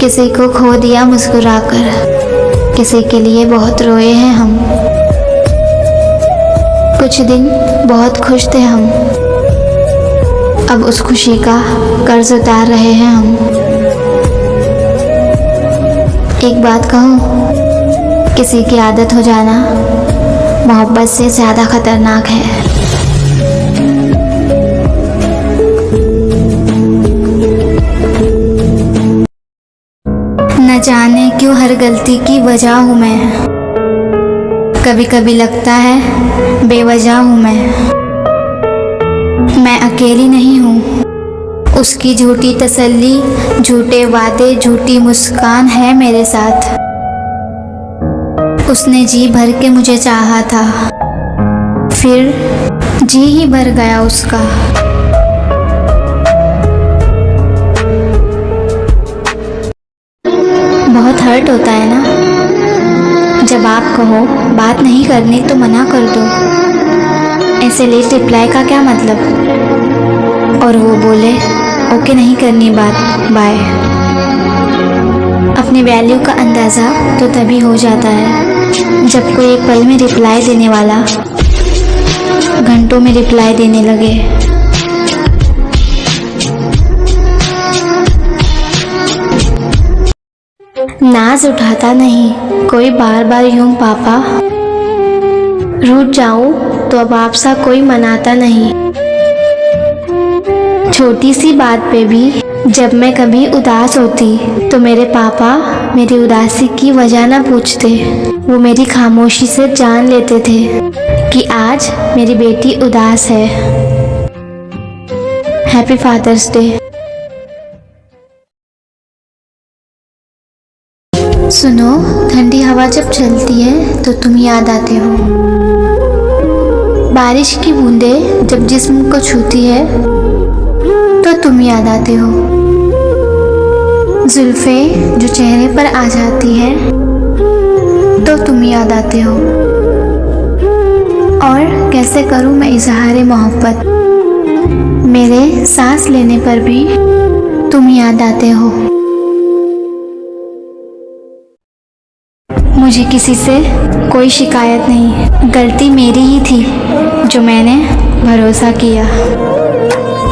किसी को खो दिया मुस्कुराकर, किसी के लिए बहुत रोए हैं हम। कुछ दिन बहुत खुश थे हम, अब उस खुशी का कर्ज उतार रहे हैं हम। एक बात कहूँ, किसी की आदत हो जाना मोहब्बत से ज़्यादा खतरनाक है। न जाने क्यों हर गलती की वजह हूँ मैं, कभी कभी लगता है बेवजह हूँ मैं अकेली नहीं हूँ। उसकी झूठी तसल्ली, झूठे वादे, झूठी मुस्कान है मेरे साथ। उसने जी भर के मुझे चाहा था, फिर जी ही भर गया उसका। बहुत हर्ट होता है ना, जब आप कहो बात नहीं करनी तो मना कर दो। ऐसे लेट रिप्लाई का क्या मतलब, और वो बोले ओके नहीं करनी बात, बाय। अपनी वैल्यू का अंदाज़ा तो तभी हो जाता है जब कोई एक पल में रिप्लाई देने वाला घंटों में रिप्लाई देने लगे। नाज उठाता नहीं कोई बार बार यूं पापा, रूठ जाऊं तो अब आपसा कोई मनाता नहीं। छोटी सी बात पे भी जब मैं कभी उदास होती तो मेरे पापा मेरी उदासी की वजह ना पूछते, वो मेरी खामोशी से जान लेते थे कि आज मेरी बेटी उदास है। Happy Father's Day. सुनो, ठंडी हवा जब चलती है तो तुम याद आते हो। बारिश की बूंदें जब जिस्म को छूती है तो तुम याद आते हो। जुल्फे जो चेहरे पर आ जाती है तो तुम याद आते हो। और कैसे करूं मैं इजहारे मोहब्बत, मेरे सांस लेने पर भी तुम याद आते हो। मुझे किसी से कोई शिकायत नहीं, गलती मेरी ही थी जो मैंने भरोसा किया।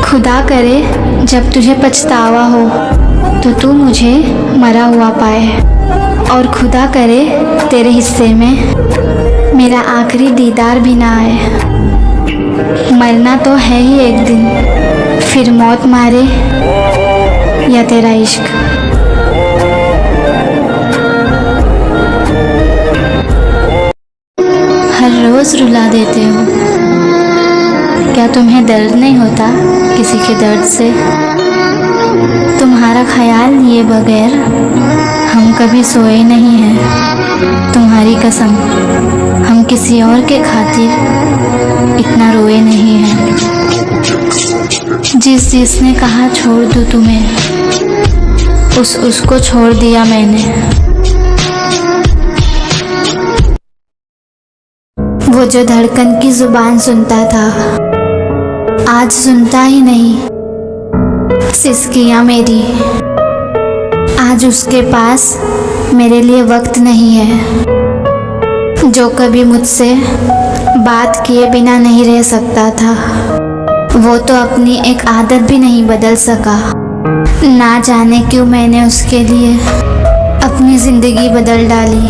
खुदा करे जब तुझे पछतावा हो तो तू मुझे मरा हुआ पाए, और खुदा करे तेरे हिस्से में मेरा आखिरी दीदार भी ना आए। मरना तो है ही एक दिन, फिर मौत मारे या तेरा इश्क। हर रोज़ रुला देते हो, क्या तुम्हें दर्द नहीं होता किसी के दर्द से? तुम्हारा ख्याल लिए बगैर हम कभी सोए नहीं हैं, तुम्हारी कसम हम किसी और के खातिर इतना रोए नहीं हैं। जिसने कहा छोड़ दूँ तुम्हें, उसको छोड़ दिया मैंने। वो जो धड़कन की जुबान सुनता था आज सुनता ही नहीं। सिसकियाँ मेरी, आज उसके पास मेरे लिए वक्त नहीं है। जो कभी मुझसे बात किए बिना नहीं रह सकता था, वो तो अपनी एक आदत भी नहीं बदल सका। ना जाने क्यों मैंने उसके लिए अपनी ज़िंदगी बदल डाली।